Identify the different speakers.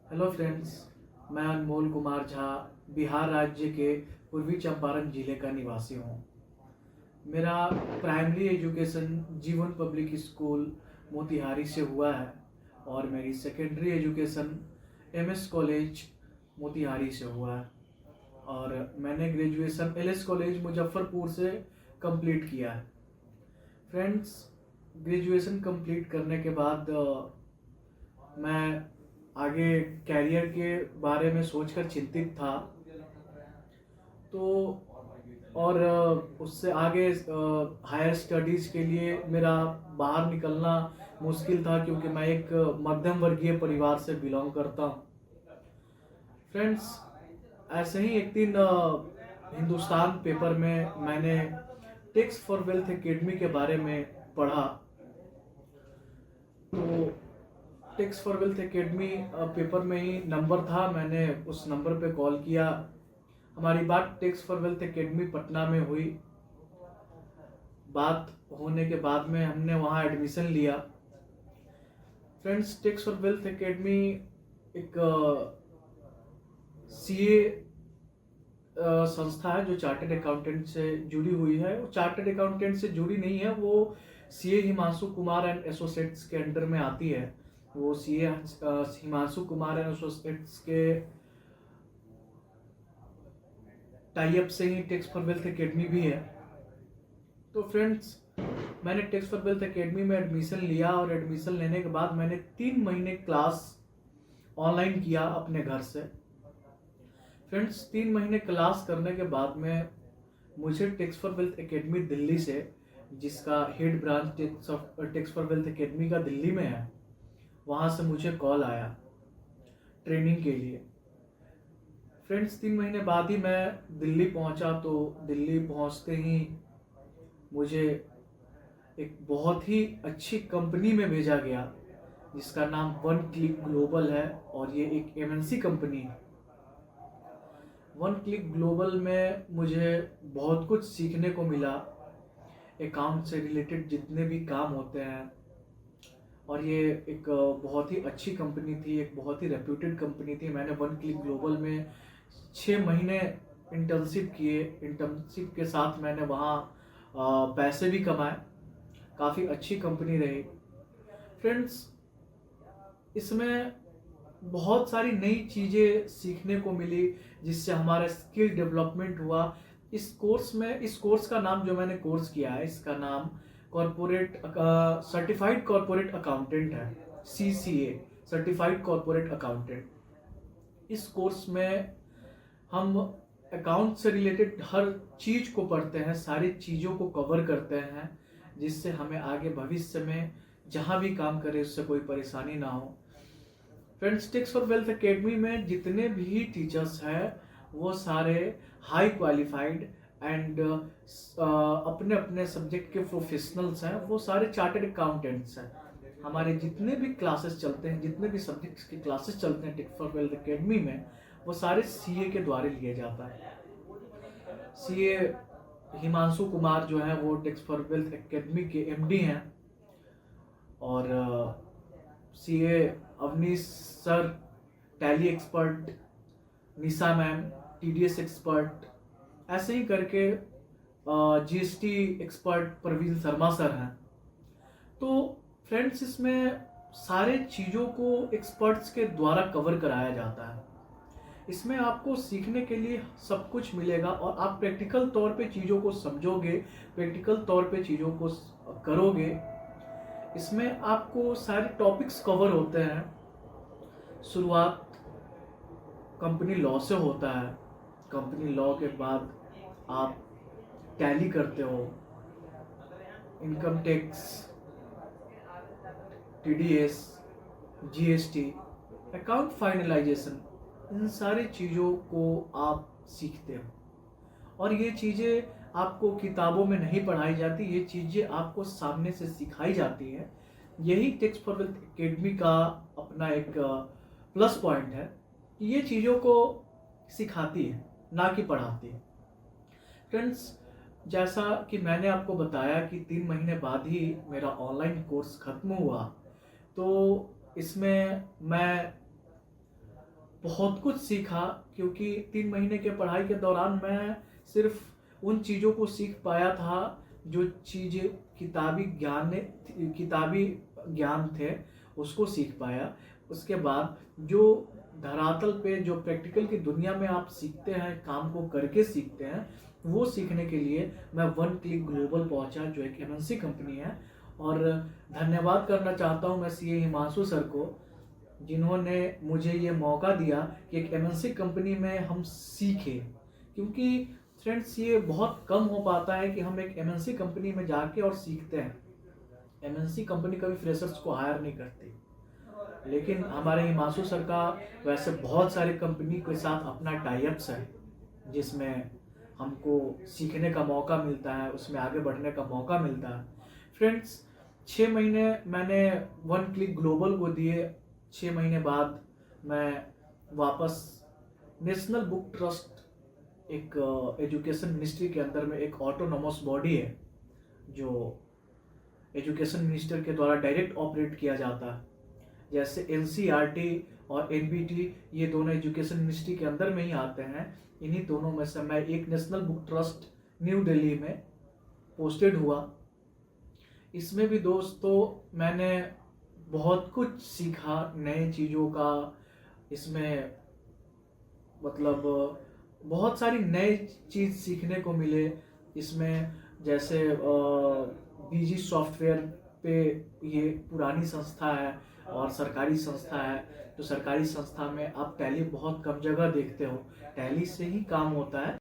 Speaker 1: Hello friends, मैं अनमोल कुमार झा बिहार राज्य के पूर्वी चंपारण जिले का निवासी हूँ। मेरा प्राइमरी एजुकेशन जीवन पब्लिक स्कूल मोतिहारी से हुआ है और मेरी secondary education MS college Motihari से हुआ है और मैंने ग्रेजुएशन एलएस कॉलेज मुजफ्फरपुर से कंप्लीट किया है। फ्रेंड्स, ग्रेजुएशन कंप्लीट करने के बाद मैं आगे कैरियर के बारे में सोचकर चिंतित था। तो और उससे आगे हायर स्टडीज़ के लिए मेरा बाहर निकलना मुश्किल था क्योंकि मैं एक मध्यम वर्गीय परिवार से बिलोंग करता हूँ। फ्रेंड्स, ऐसे ही एक दिन हिंदुस्तान पेपर में मैंने टैक्स फॉर वेल्थ एकेडमी के बारे में पढ़ा। तो tax for wealth academy paper में ही नंबर था, मैंने उस नंबर पे कॉल किया। हमारी बात tax for wealth academy Patna में हुई। बात होने के बाद में हमने वहाँ एडमिशन लिया। Friends, tax for wealth academy एक सीए संस्था है जो चार्टर्ड अकाउंटेंट से जुड़ी हुई है। वो चार्टर्ड अकाउंटेंट से जुड़ी नहीं है, वो CA Himanshu Kumar and associates के अंडर में आती है। वो CA Himanshu Kumar and associates के टाई अप से ही टैक्स फॉर वेल्थ एकेडमी भी है। तो फ्रेंड्स, मैंने टैक्स फॉर वेल्थ एकेडमी में एडमिशन लिया और एडमिशन लेने के बाद मैंने 3 महीने क्लास ऑनलाइन किया अपने घर से। फ्रेंड्स, 3 महीने क्लास करने के बाद में मुझे tax for wealth academy Delhi से, जिसका head branch tax for wealth academy का दिल्ली में है, वहाँ से मुझे कॉल आया ट्रेनिंग के लिए। फ्रेंड्स, 3 महीने बाद ही मैं दिल्ली पहुँचा। तो दिल्ली पहुँचते ही मुझे एक बहुत ही अच्छी कंपनी में भेजा गया जिसका नाम वन क्लिक ग्लोबल है और ये एक एमएनसी कंपनी है। वन क्लिक ग्लोबल में मुझे बहुत कुछ सीखने को मिला, अकाउंट से रिलेटेड जितने भी काम होते हैं। और ये एक बहुत ही अच्छी कंपनी थी, एक बहुत ही रेप्यूटेड कंपनी थी। मैंने वन क्लिक ग्लोबल में 6 महीने इंटर्नशिप किए। इंटर्नशिप के साथ मैंने वहाँ पैसे भी कमाए। काफ़ी अच्छी कंपनी रही। फ्रेंड्स, इसमें बहुत सारी नई चीज़ें सीखने को मिली जिससे हमारा स्किल डेवलपमेंट हुआ। इस कोर्स का नाम, जो मैंने कोर्स किया है, इसका नाम सर्टिफाइड कॉरपोरेट अकाउंटेंट है, सीसीए, सर्टिफाइड कॉरपोरेट अकाउंटेंट। इस कोर्स में हम अकाउंट से रिलेटेड हर चीज़ को पढ़ते हैं, सारी चीज़ों को कवर करते हैं जिससे हमें आगे भविष्य में जहाँ भी काम करें उससे कोई परेशानी ना हो। Friends, tax for wealth academy में जितने भी टीचर्स हैं वो सारे हाई क्वालिफाइड एंड अपने अपने सब्जेक्ट के प्रोफेशनल्स हैं। वो सारे चार्टर्ड अकाउंटेंट्स हैं। हमारे जितने भी क्लासेस चलते हैं, जितने भी सब्जेक्ट्स की क्लासेस चलते हैं टैक्स फॉर वेल्थ एकेडमी में, वो सारे सीए के द्वारा लिए जाता है। सीए हिमांशु कुमार जो है वो टैक्स फॉर वेल्थ एकेडमी के एमडी हैं और CA Avnish sir Tally expert, Nisha ma'am TDS expert, ऐसे ही करके GST expert Praveen Sharma sir हैं। तो फ्रेंड्स, इसमें सारे चीज़ों को एक्सपर्ट्स के द्वारा कवर कराया जाता है। इसमें आपको सीखने के लिए सब कुछ मिलेगा और आप प्रैक्टिकल तौर पे चीज़ों को समझोगे, प्रैक्टिकल तौर पे चीज़ों को करोगे। इसमें आपको सारे टॉपिक्स कवर होते हैं। शुरुआत कंपनी लॉ से होता है। कंपनी लॉ के बाद आप टैली करते हो, income tax, TDS, GST, account finalisation, इन सारी चीज़ों को आप सीखते हो। और ये चीज़ें आपको किताबों में नहीं पढ़ाई जाती, ये चीज़ें आपको सामने से सिखाई जाती हैं। यही टैक्स फॉर वेल्थ एकेडमी का अपना एक प्लस पॉइंट है कि ये चीज़ों को सिखाती है, ना कि पढ़ाती है। फ्रेंड्स, जैसा कि मैंने आपको बताया कि 3 महीने बाद ही मेरा ऑनलाइन कोर्स ख़त्म हुआ। तो इसमें मैं बहुत कुछ सीखा, क्योंकि 3 महीने के पढ़ाई के दौरान मैं सिर्फ उन चीज़ों को सीख पाया था जो चीज़ें किताबी ज्ञान थे, उसको सीख पाया। उसके बाद जो धरातल पे जो प्रैक्टिकल की दुनिया में आप सीखते हैं, काम को करके सीखते हैं, वो सीखने के लिए मैं वन क्लिक ग्लोबल पहुंचा, जो एक एमएनसी कंपनी है। और धन्यवाद करना चाहता हूं मैं सीए हिमांशु सर को, जिन्होंने मुझे ये मौका दिया कि एक एमएनसी कंपनी में हम सीखें। क्योंकि फ्रेंड्स, ये बहुत कम हो पाता है कि हम एक एमएनसी कंपनी में जाके और सीखते हैं। एमएनसी कंपनी कभी फ्रेशर्स को हायर नहीं करती, लेकिन हमारे हिमांशु सर का वैसे बहुत सारी कंपनी के साथ अपना टाइप्स है, जिसमें हमको सीखने का मौका मिलता है, उसमें आगे बढ़ने का मौका मिलता है। फ्रेंड्स, 6 महीने मैंने वन क्लिक ग्लोबल को दिए। 6 महीने बाद मैं वापस नेशनल बुक ट्रस्ट, एक एजुकेशन मिनिस्ट्री के अंदर में एक ऑटोनोमस बॉडी है जो एजुकेशन मिनिस्टर के द्वारा डायरेक्ट ऑपरेट किया जाता है। जैसे एनसीईआरटी और एनबीटी, ये दोनों एजुकेशन मिनिस्ट्री के अंदर में ही आते हैं। इन्हीं दोनों में से मैं एक national book trust new Delhi में पोस्टेड हुआ। इसमें भी दोस्तों मैंने बहुत कुछ सीखा, नए चीज़ों का। इसमें मतलब बहुत सारी नई चीज़ सीखने को मिले इसमें। जैसे बीजी सॉफ्टवेयर पे, ये पुरानी संस्था है और सरकारी संस्था है। तो सरकारी संस्था में आप टैली बहुत कम जगह देखते हो, टैली से ही काम होता है।